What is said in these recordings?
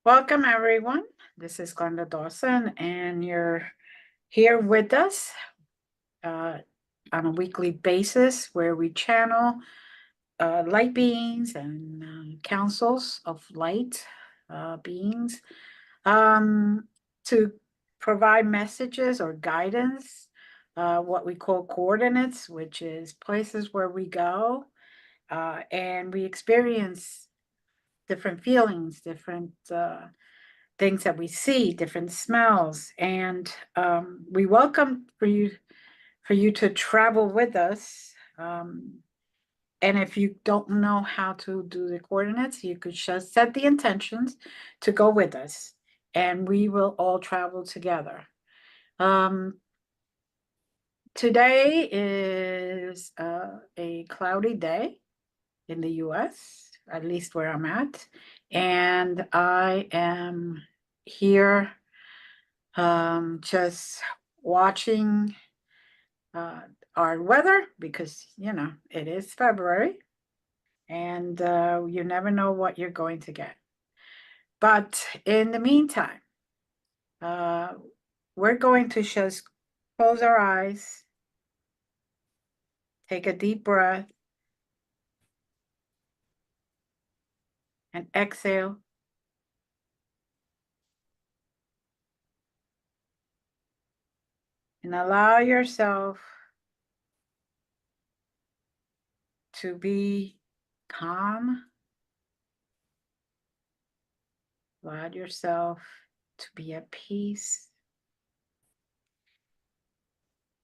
Welcome, everyone. This is Glenda Dawson, and you're here with us uh, on a weekly basis where we channel light beings and councils of light beings um, to provide messages or guidance, what we call coordinates, which is places where we go and we experience different feelings, different things that we see, different smells, and we welcome for you to travel with us. And if you don't know how to do the coordinates, you could just set the intentions to go with us, and we will all travel together. Um, Today is a cloudy day in the US, at least where I'm at, and I am here just watching uh, our weather because it is February and you never know what you're going to get. But in the meantime, uh, we're going to just close our eyes, take a deep breath, and exhale. And allow yourself to be calm. Allow yourself to be at peace.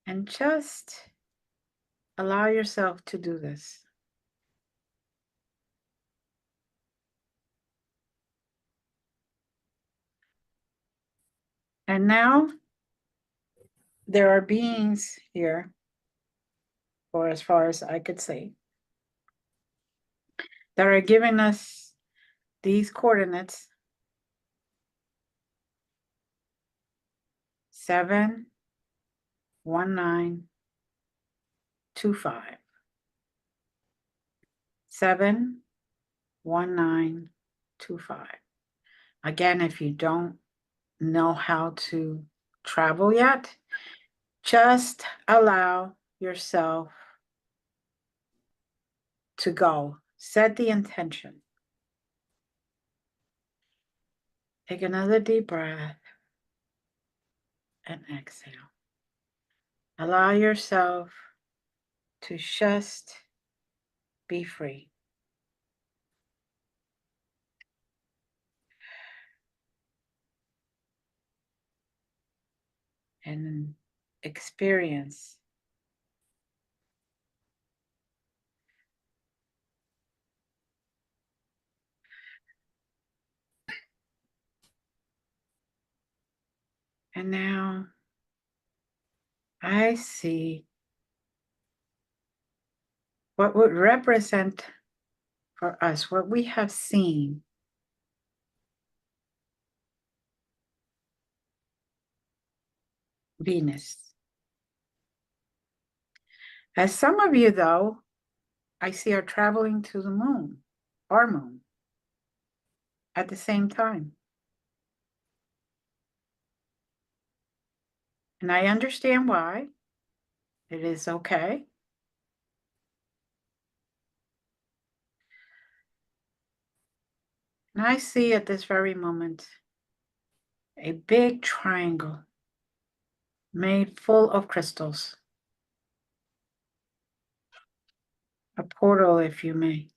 And just allow yourself to do this. And now there are beings here, or as far as I could see, that are giving us these coordinates 71925. 71925. Again, if you don't know how to travel yet, just allow yourself to go. Set the intention. Take another deep breath and exhale. Allow yourself to just be free. And experience and now I see what would represent for us what we have seen. Venus. As some of you, though, I see are traveling to the moon, our moon, at the same time. And I understand why. It is okay. And I see at this very moment a big triangle made full of crystals. A portal, if you may.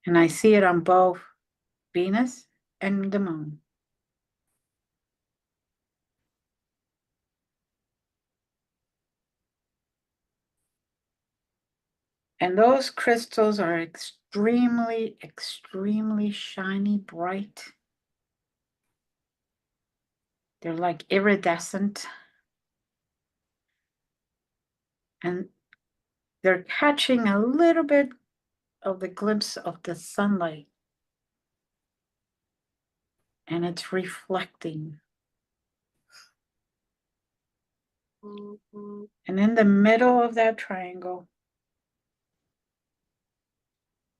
And I see it on both Venus and the moon. And those crystals are extremely, extremely shiny, bright. They're like iridescent. And they're catching a little bit of the glimpse of the sunlight. And it's reflecting. And in the middle of that triangle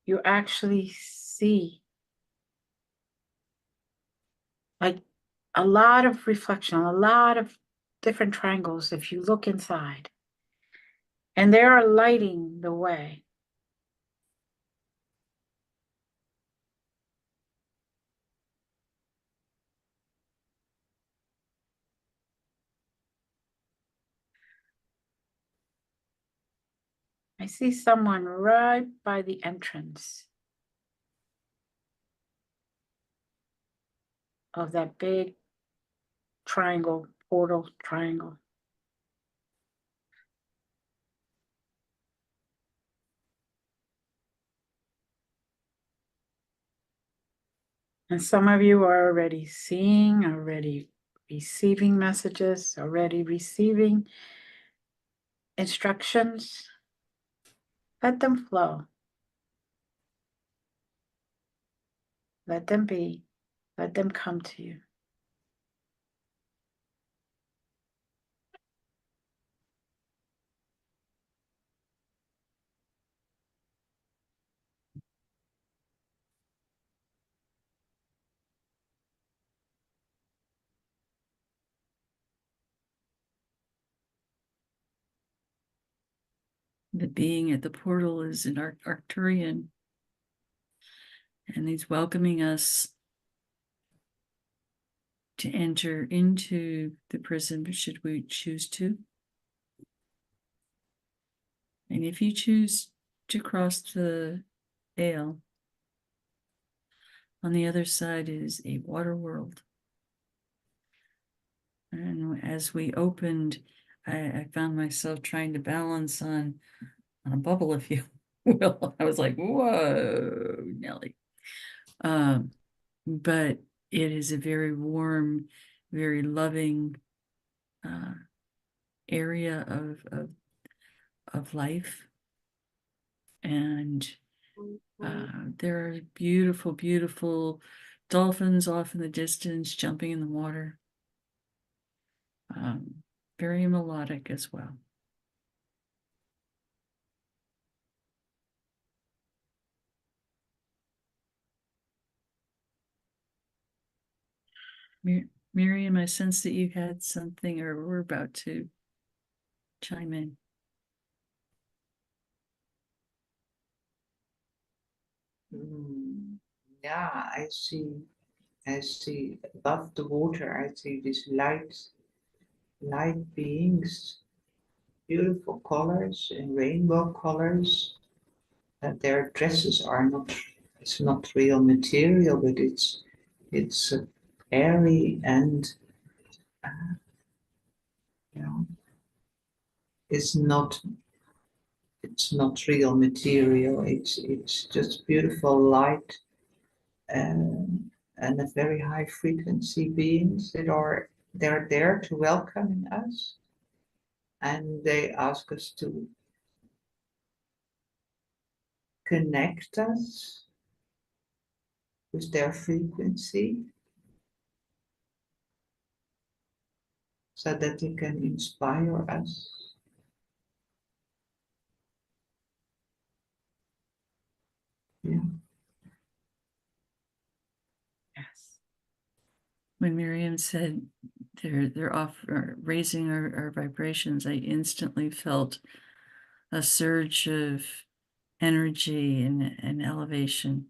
you actually see like a lot of reflection, a lot of different triangles if you look inside. And they are lighting the way. I see someone right by the entrance of that big triangle, portal triangle. And some of you are already seeing, already receiving messages, already receiving instructions. Let them flow. Let them be. Let them come to you. The being at the portal is an Arcturian, and he's welcoming us to enter into the prison, should we choose to. And if you choose to cross the veil, on the other side is a water world. And as we opened, I found myself trying to balance on a bubble, if you will. I was like, whoa, Nelly. But it is a very warm, very loving area of life. And there are beautiful, beautiful dolphins off in the distance jumping in the water. Very melodic as well. Miriam, I sense that you had something or were about to chime in. Yeah, I see above the water, I see these light beings, beautiful colors and rainbow colors. That their dresses are not, it's not real material, but it's airy and you know, it's not real material. It's just beautiful light and a very high frequency beings that are they're there to welcome us, and they ask us to connect us with their frequency so that they can inspire us. Yeah. Yes. When Miriam said they're off or raising our vibrations, I instantly felt a surge of energy and elevation.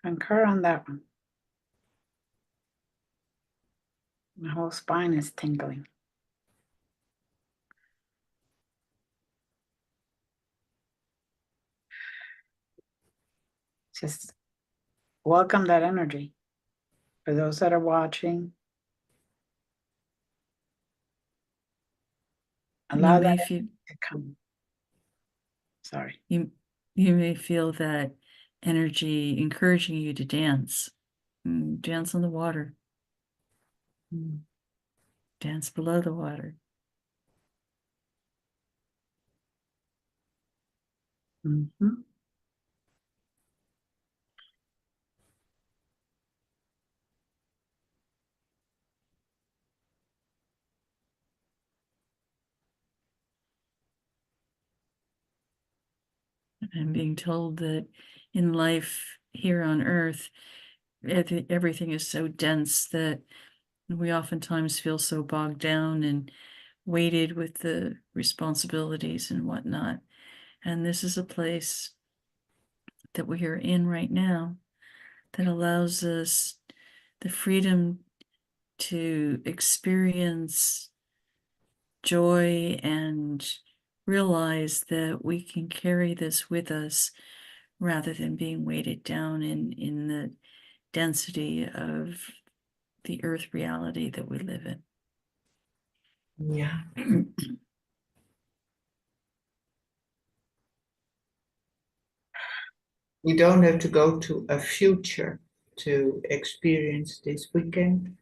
Concur on that one. My whole spine is tingling. Just welcome that energy. For those that are watching, allow that energy to come. Sorry. You may feel that energy encouraging you to dance. Dance on the water. Dance below the water. Mm-hmm. and being told that in life here on Earth, everything is so dense that we oftentimes feel so bogged down and weighted with the responsibilities and whatnot. And this is a place that we are in right now that allows us the freedom to experience joy and realize that we can carry this with us rather than being weighted down in the density of the earth reality that we live in. Yeah. We don't have to go to a future to experience this. We can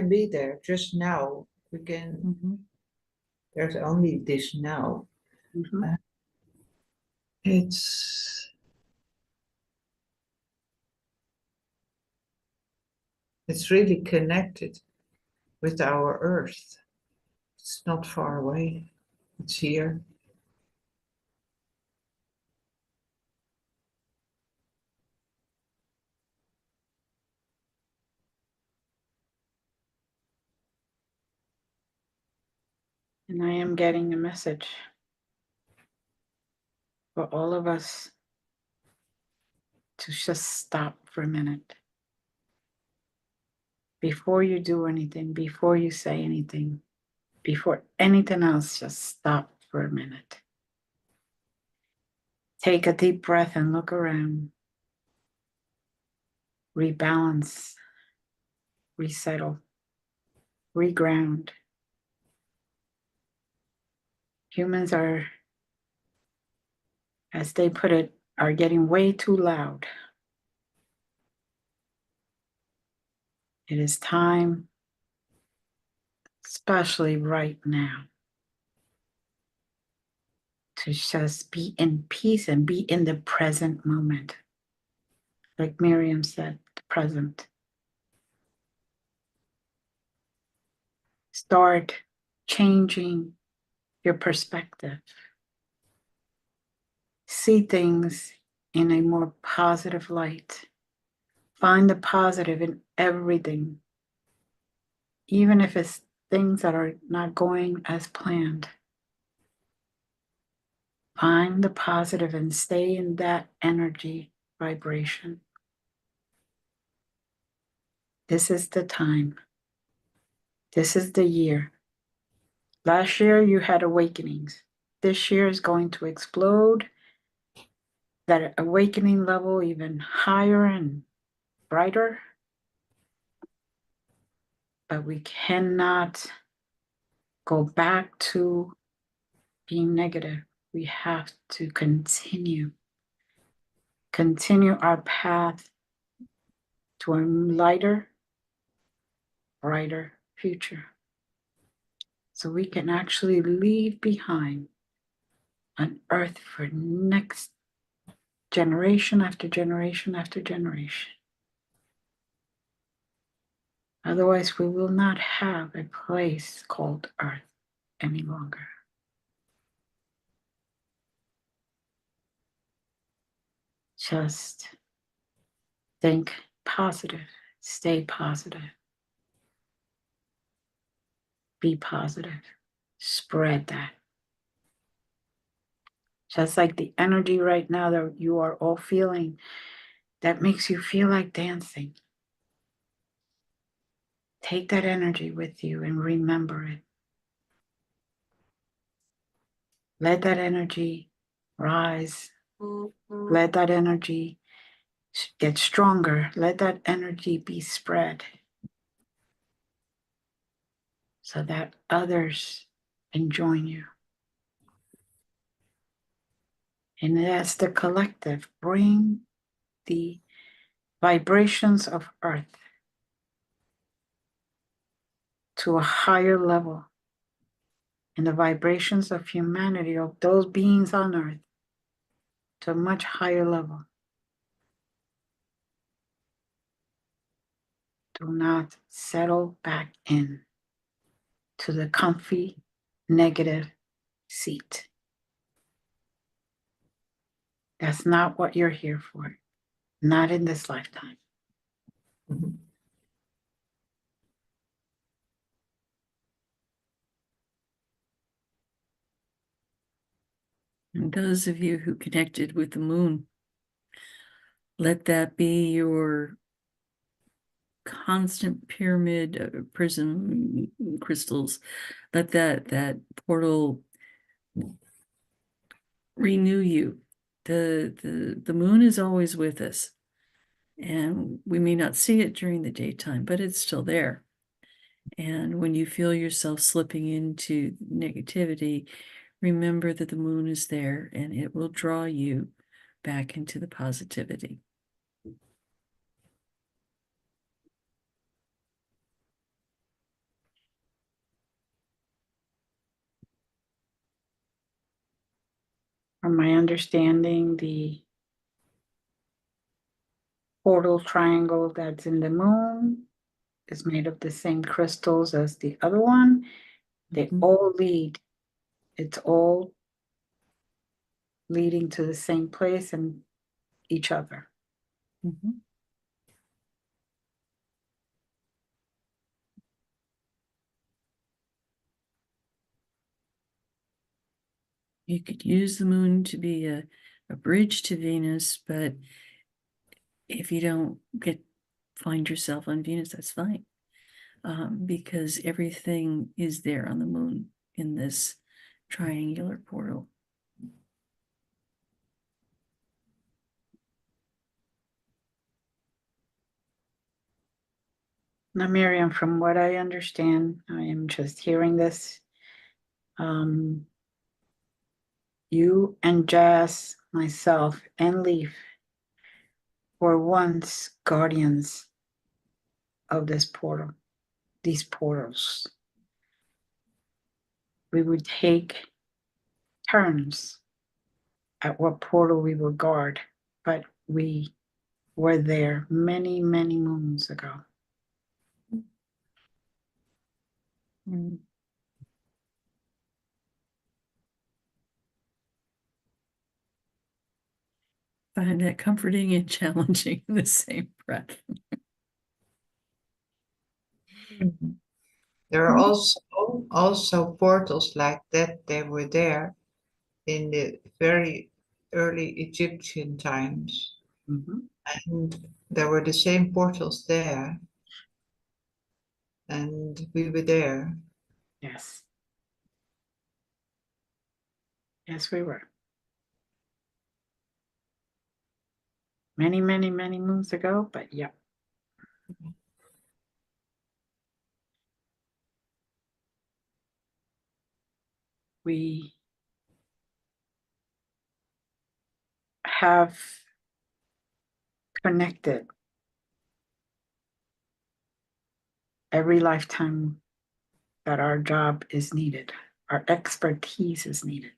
be there just now. There's only this now. Mhm. It's really connected with our earth. It's not far away. It's here. And I am getting a message for all of us to just stop for a minute. Before you do anything, before you say anything, before anything else, just stop for a minute. Take a deep breath and look around. Rebalance, resettle, reground. Humans are, as they put it, are getting way too loud. It is time, especially right now, to just be in peace and be in the present moment. Like Miriam said, the present. Start changing your perspective. See things in a more positive light. Find the positive in everything, even if it's things that are not going as planned. Find the positive and stay in that energy vibration. This is the time. This is the year. Last year you had awakenings. This year is going to explode that awakening level even higher and brighter. But we cannot go back to being negative. We have to continue our path to a lighter, brighter future. So we can actually leave behind an earth for next generation after generation after generation. Otherwise, we will not have a place called earth any longer. Just think positive, stay positive, be positive, spread that. Just like the energy right now that you are all feeling, that makes you feel like dancing. Take that energy with you and remember it. Let that energy rise. Let that energy get stronger. Let that energy be spread so that others can join you. And as the collective, bring the vibrations of earth to a higher level, and the vibrations of humanity, of those beings on earth, to a much higher level. Do not settle back in to the comfy negative seat. That's not what you're here for. Not in this lifetime. Mhm. And those of you who connected with the moon, let that be your constant pyramid, prism crystals. Let that portal renew you. The moon is always with us, and we may not see it during the daytime, but it's still there. And when you feel yourself slipping into negativity, remember that the moon is there and it will draw you back into the positivity. From my understanding, the portal triangle that's in the moon is made of the same crystals as the other one. They Mhm. all lead. It's all leading to the same place and each other. Mhm. You could use the moon to be a bridge to Venus, but if you don't find yourself on Venus, that's fine. Because everything is there on the moon in this triangular portal. Now, Miriam, from what I understand, I am just hearing this. You and Jazz, myself, and Leaf were once guardians of this portal, these portals. We would take turns at what portal we would guard, but we were there many, many moons ago. Mm. Find that comforting and challenging in the same breath. There are also portals like that. They were there in the very early Egyptian times, Mhm. and there were the same portals there, and we were there. Yes. Yes, we were. Many, many, many moons ago, but yeah. We have connected every lifetime that our job is needed, our expertise is needed.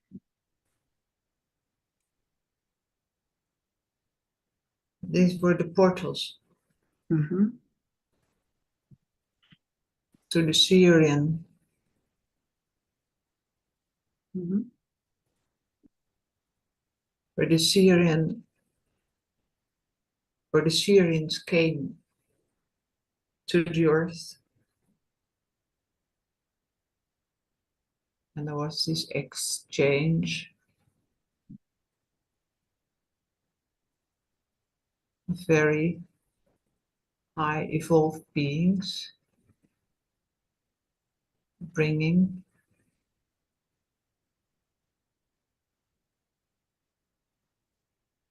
These were the portals Mhm. to the Syrian, Mhm. where the Syrians came to the earth, and there was this exchange of very high evolved beings bringing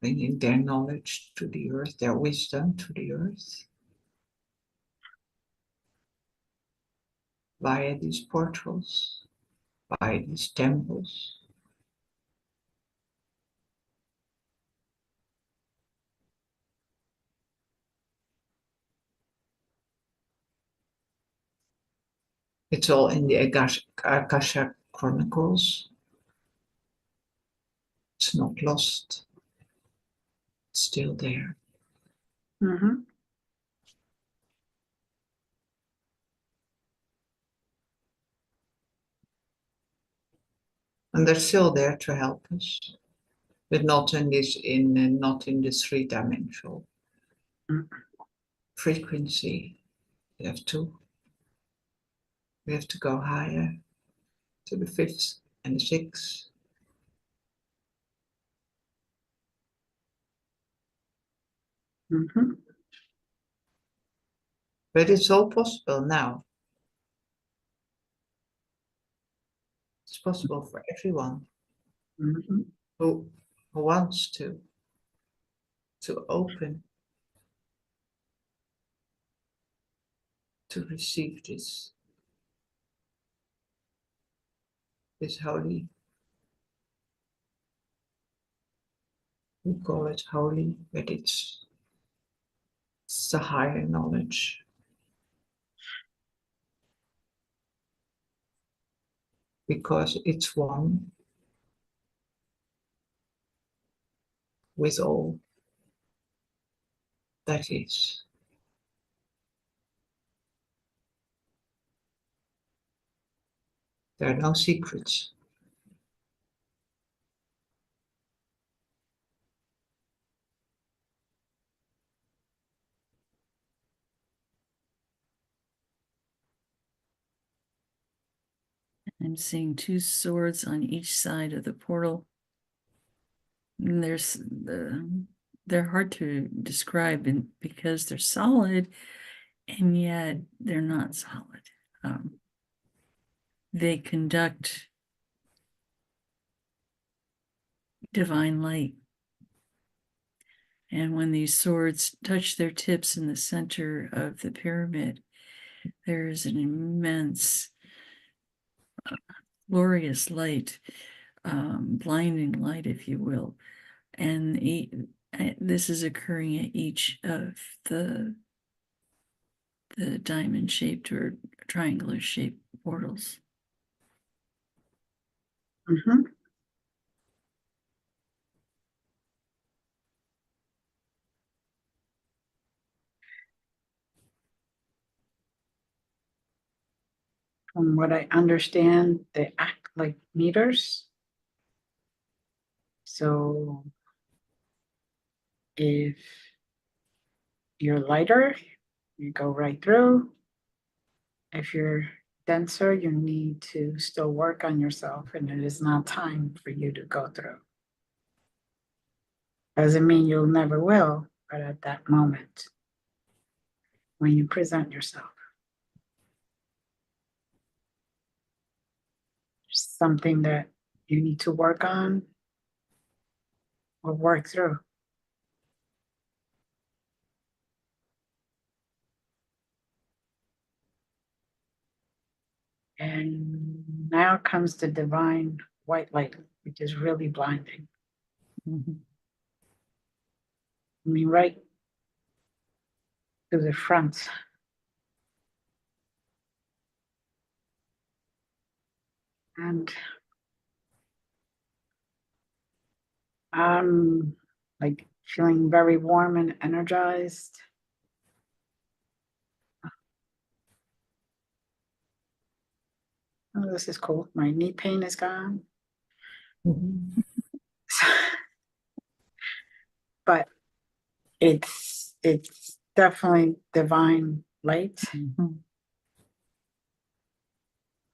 their knowledge to the earth, their wisdom to the earth via these portals, via these temples. It's all in the Akasha Chronicles. It's not lost. It's still there. Mhm. And they're still there to help us. but not in this not in the three-dimensional Mm. frequency. We have to go higher to the fifth and the sixth. Mhm. But it's all possible now. It's possible for everyone Mhm. who wants to open to receive this holy, we call it holy, but it's the higher knowledge. Because it's one with all that is. There are no secrets. I'm seeing two swords on each side of the portal. And they're hard to describe because they're solid, and yet they're not solid. They conduct divine light. And when these swords touch their tips in the center of the pyramid, there is an immense, glorious light, blinding light, if you will. And this is occurring at each of the diamond-shaped or triangular-shaped portals. Mhm. From what I understand, they act like meters. So if you're lighter, you go right through. If you're denser, you need to still work on yourself, and it is not time for you to go through. Doesn't mean you'll never will, but at that moment, when you present yourself, something that you need to work on or work through. And now comes the divine white light, which is really blinding. Mhm. I mean, right to the front. And I'm like feeling very warm and energized. Oh, this is cool. My knee pain is gone. But it's definitely divine light. Mhm.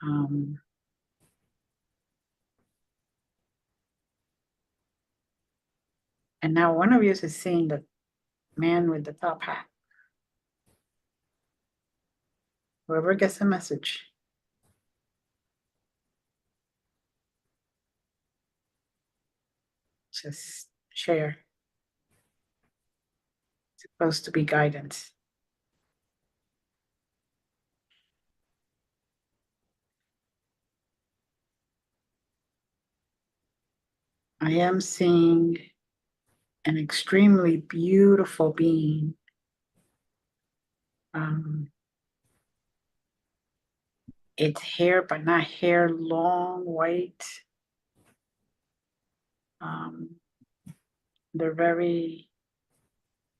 Um, and now one of you is seeing the man with the top hat. Whoever gets the message. Just share. It's supposed to be guidance. I am seeing an extremely beautiful being. It's hair, but not hair, long, white. They're very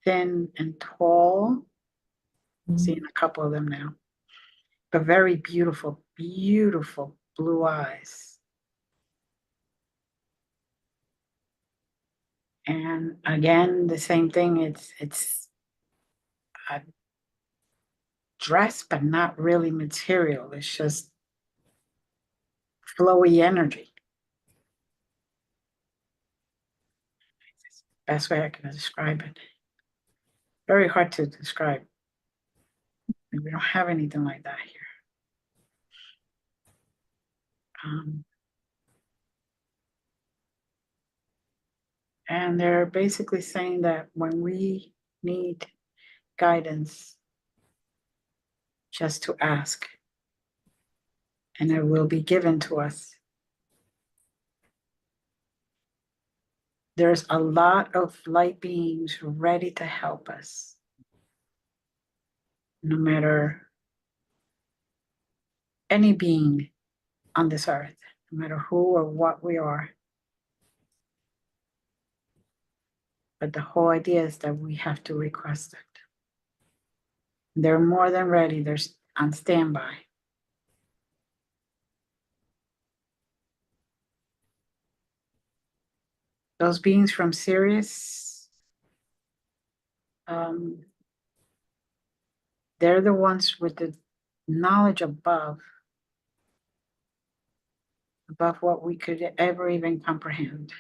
thin and tall. Seeing a couple of them now, but very beautiful, beautiful blue eyes. And again, the same thing, it's a dress, but not really material. It's just flowy energy. Best way I can describe it. Very hard to describe. We don't have anything like that here. And they're basically saying that when we need guidance, just to ask, and it will be given to us. There's a lot of light beings ready to help us, no matter any being on this earth, no matter who or what we are. But the whole idea is that we have to request it. They're more than ready. They're on standby. Those beings from Sirius, they're the ones with the knowledge above what we could ever even comprehend.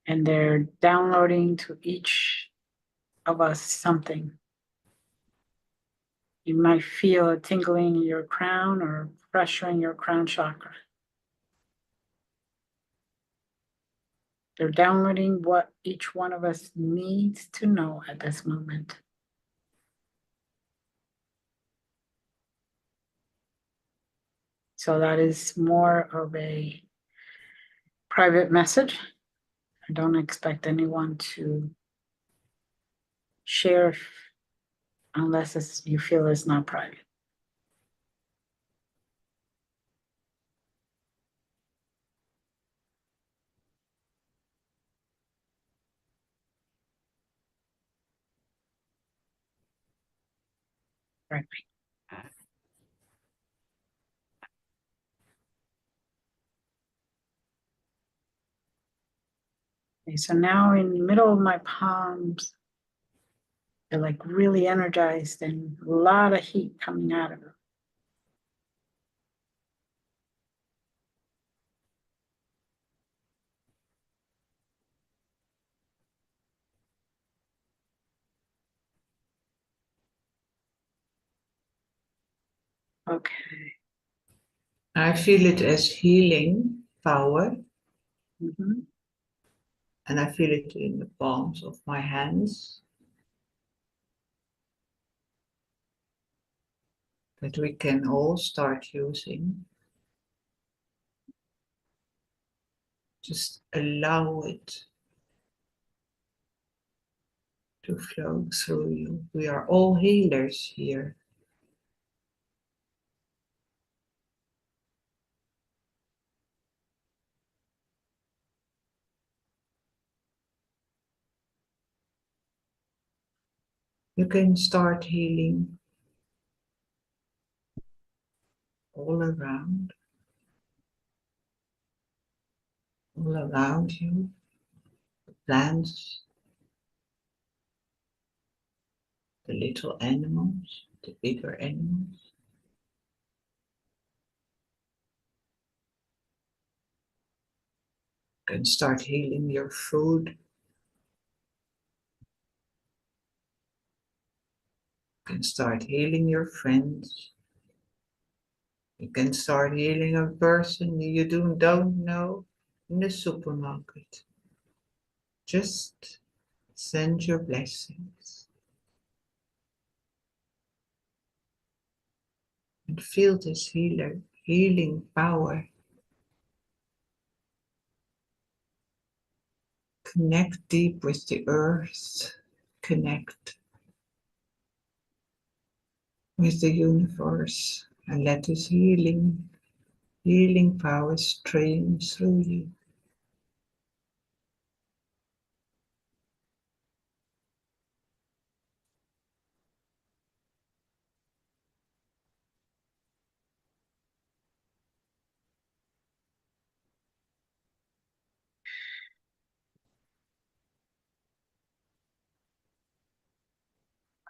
And they're downloading to each of us something. You might feel a tingling in your crown or pressure in your crown chakra. They're downloading what each one of us needs to know at this moment. So that is more of a private message. I don't expect anyone to share unless you feel it's not private. Right. Okay, so now in the middle of my palms, they're like really energized and a lot of heat coming out of them. Okay. I feel it as healing power, Mhm. and I feel it in the palms of my hands. That we can all start using. Just allow it to flow through you. We are all healers here. You can start healing all around you, the plants, the little animals, the bigger animals. You can start healing your food. You can start healing your friends. You can start healing a person you don't know in the supermarket. Just send your blessings. And feel this healing power. Connect deep with the earth. Connect with the universe. And let this healing power stream through you.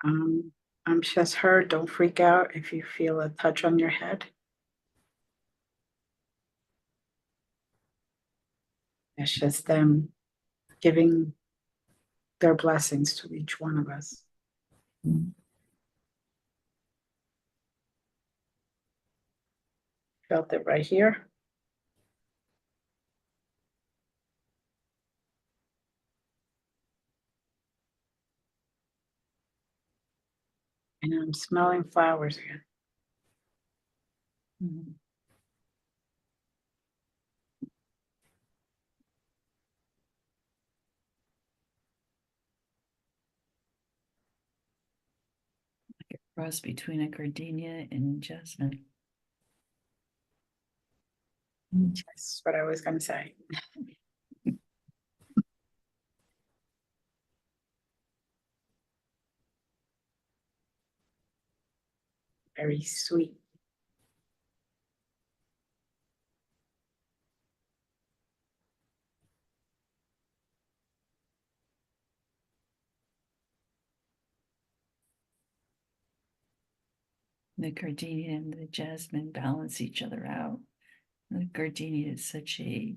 I'm just her. Don't freak out if you feel a touch on your head. It's just them giving their blessings to each one of us. Felt it right here. And I'm smelling flowers again. Mhm. Like a cross between a gardenia and jasmine. That's what I was going to say. Very sweet. The gardenia and the jasmine balance each other out. The gardenia is such a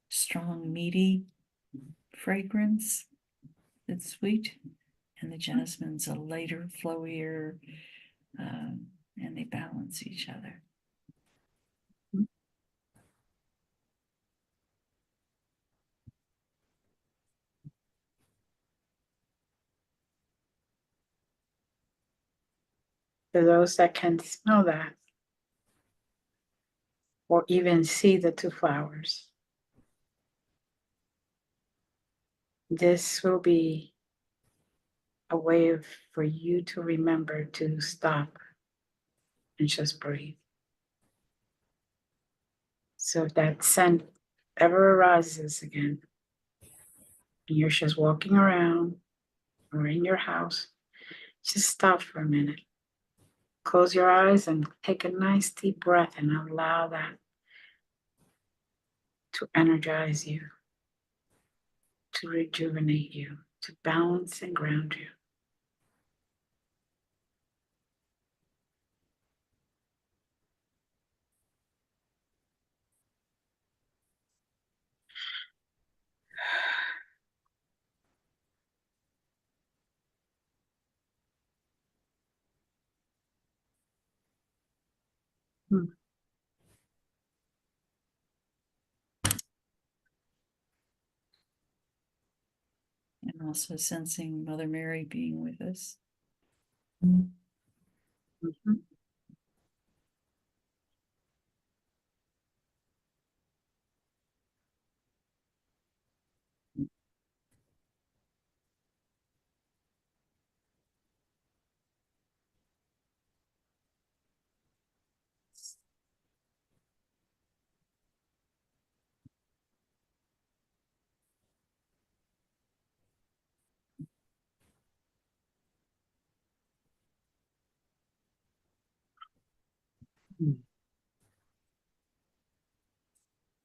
strong, meaty fragrance that's sweet, and the jasmine's a lighter, flowier, and they balance each other. For those that can smell that, or even see the two flowers, this will be a way for you to remember to stop and just breathe. So if that scent ever arises again, and you're just walking around or in your house, just stop for a minute. Close your eyes and take a nice deep breath and allow that to energize you, to rejuvenate you, to balance and ground you. Hmm. And also sensing Mother Mary being with us. Mhm.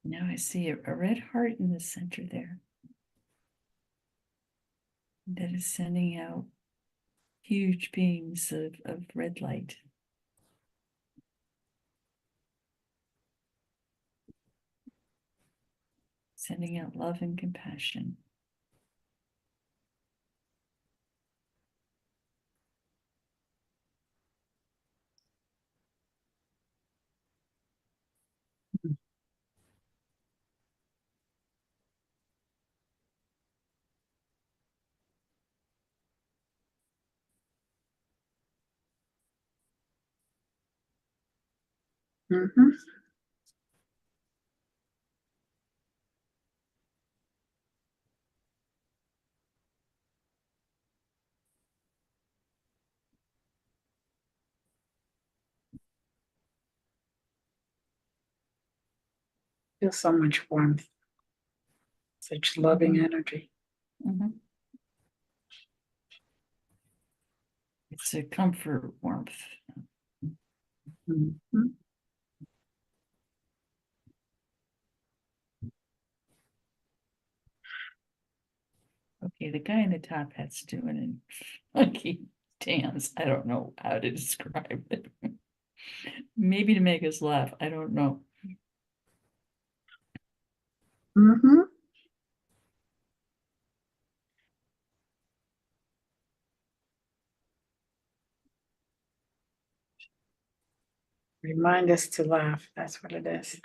Now I see a red heart in the center there that is sending out huge beams of red light. Sending out love and compassion. Mm-hmm. Feel so much warmth, such loving energy. Mm-hmm. It's a comfort warmth. Mm-hmm. Okay, the guy in the top hat's doing a funky dance. I don't know how to describe it. Maybe to make us laugh. I don't know. Mm-hmm. Remind us to laugh. That's what it is.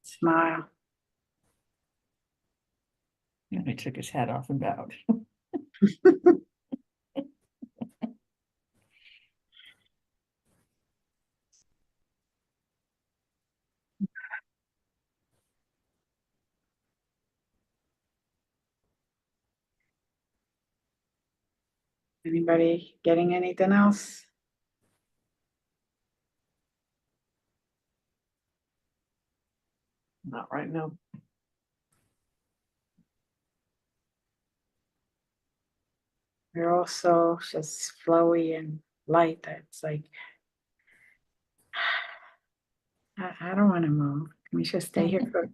Smile. And he took his hat off and bowed. Anybody getting anything else? Not right now. We're also just flowy and light. That's like, I don't want to move. Can we just stay here for?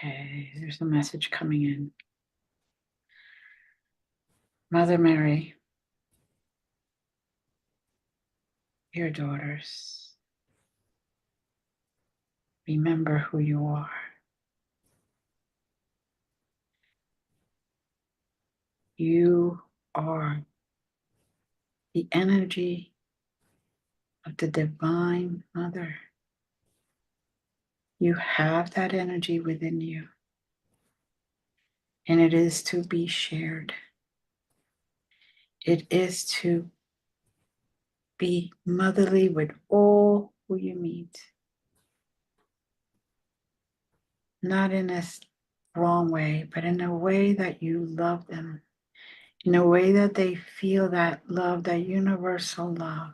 Okay, there's a message coming in. Mother Mary, your daughters, remember who you are. You are the energy of the Divine Mother. You have that energy within you, and it is to be shared. It is to be motherly with all who you meet. Not in a wrong way, but in a way that you love them, in a way that they feel that love, that universal love.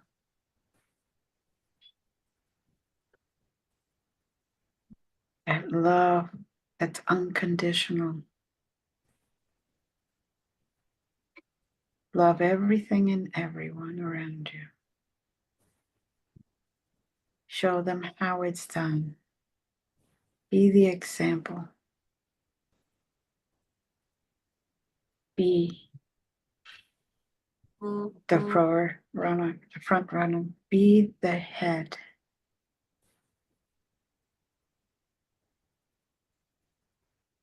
That love that's unconditional. Love everything and everyone around you. Show them how it's done. Be the example. Be the front runner. Be the head.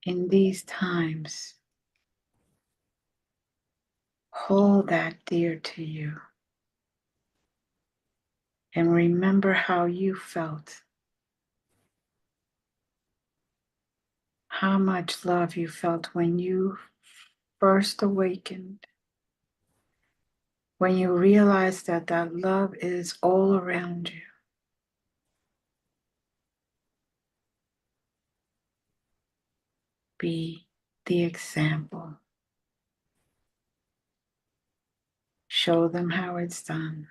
In these times, hold that dear to you. And remember how you felt. How much love you felt when you first awakened. When you realized that that love is all around you. Be the example. Show them how it's done.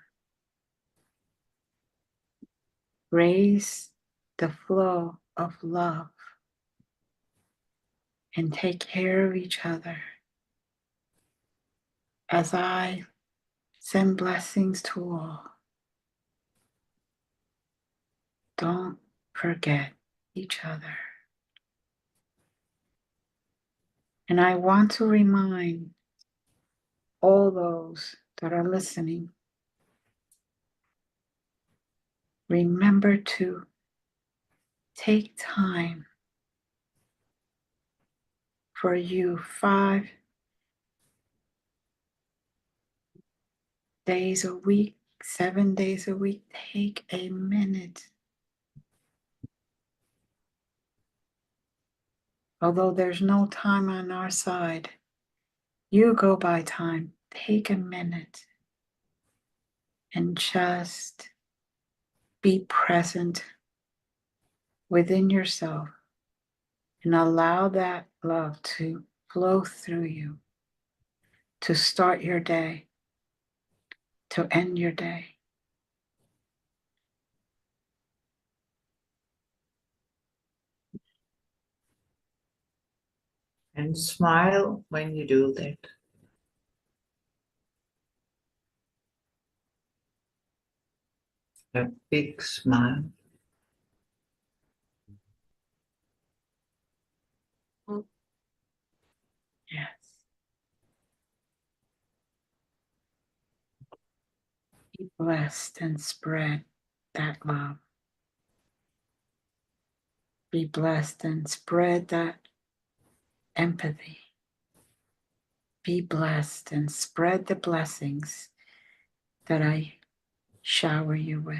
Raise the flow of love and take care of each other. As I send blessings to all, don't forget each other. And I want to remind all those that are listening, remember to take time for you 5 days a week, 7 days a week. Take a minute. Although there's no time on our side, you go by time. Take a minute and just be present within yourself and allow that love to flow through you to start your day, to end your day. And smile when you do that. A big smile. Yes. Be blessed and spread that love. Be blessed and spread that empathy. Be blessed and spread the blessings that I shower you with.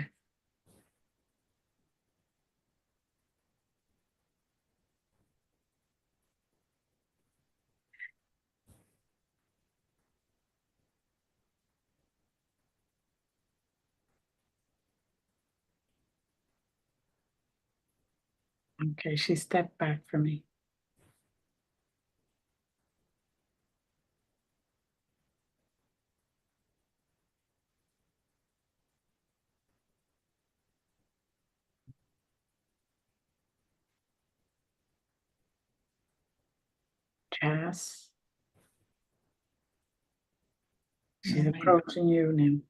Okay, she stepped back for me. Jazz. She's Right. approaching you now.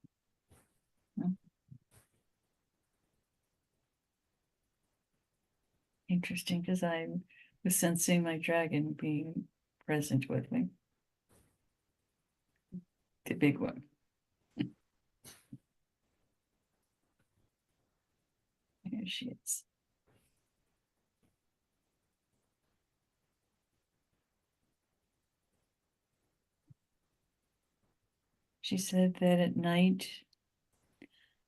Interesting, because I was sensing my dragon being present with me. The big one. Here she is. She said that at night,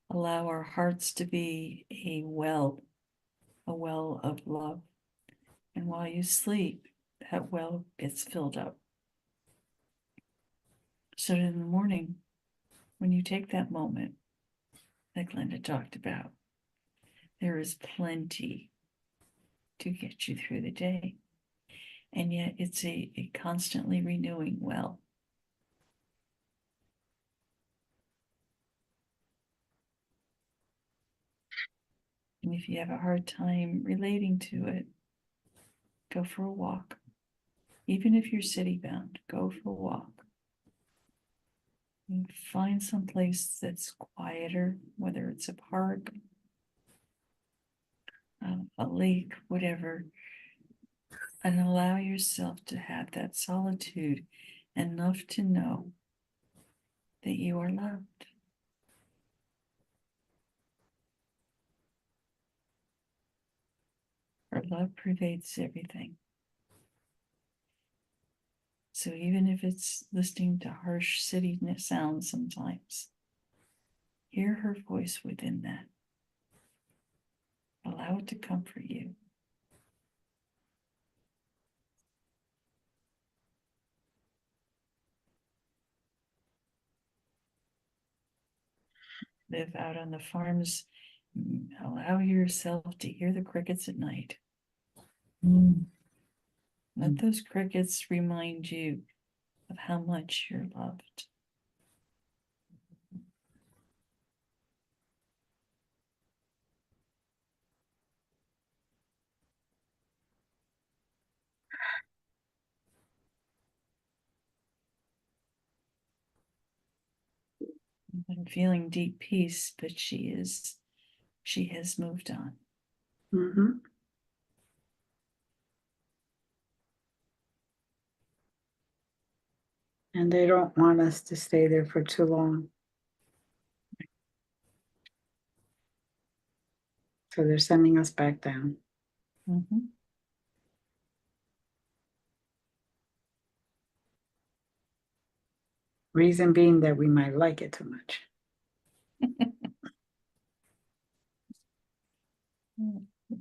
allow our hearts to be a well of love. And while you sleep, that well gets filled up. So that in the morning, when you take that moment that Glenda talked about, there is plenty to get you through the day. And yet it's a constantly renewing well. And if you have a hard time relating to it, go for a walk. Even if you're city bound, go for a walk. And find some place that's quieter, whether it's a park, a lake, whatever, and allow yourself to have that solitude enough to know that you are loved. For love pervades everything. So even if it's listening to harsh city sounds sometimes, hear her voice within that. Allow it to comfort you. Live out on the farms. Allow yourself to hear the crickets at night. Let those crickets remind you of how much you're loved. I'm feeling deep peace, but she has moved on. Mm-hmm. And they don't want us to stay there for too long. So they're sending us back down. Mm-hmm. Reason being that we might like it too much.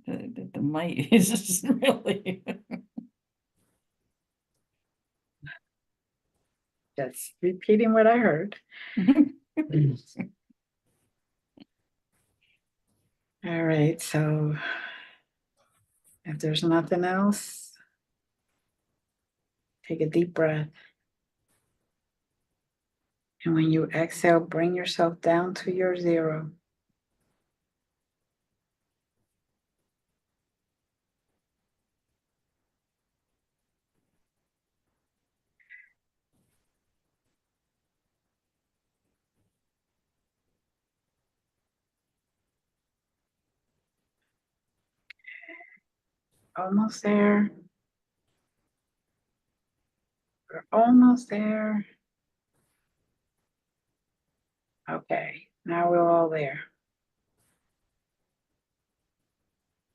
The might is just really. Just repeating what I heard. All right, so if there's nothing else, take a deep breath. And when you exhale, bring yourself down to your 0. Almost there. We're almost there. Okay, now we're all there.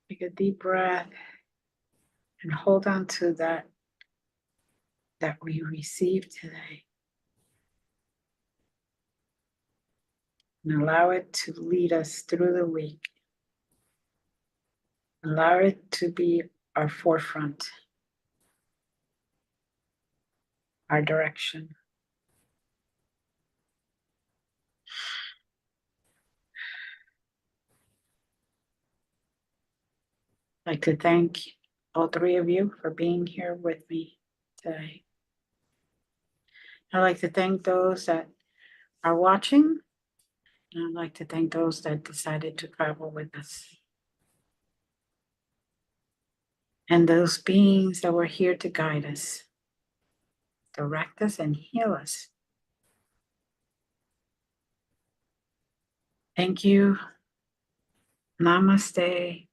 Take a deep breath and hold on to that we received today. And allow it to lead us through the week. Allow it to be our forefront, our direction. I'd like to thank all 3 of you for being here with me today. I'd like to thank those that are watching, and I'd like to thank those that decided to travel with us. And those beings that were here to guide us, direct us, and heal us. Thank you. Namaste.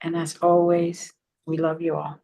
And as always, we love you all.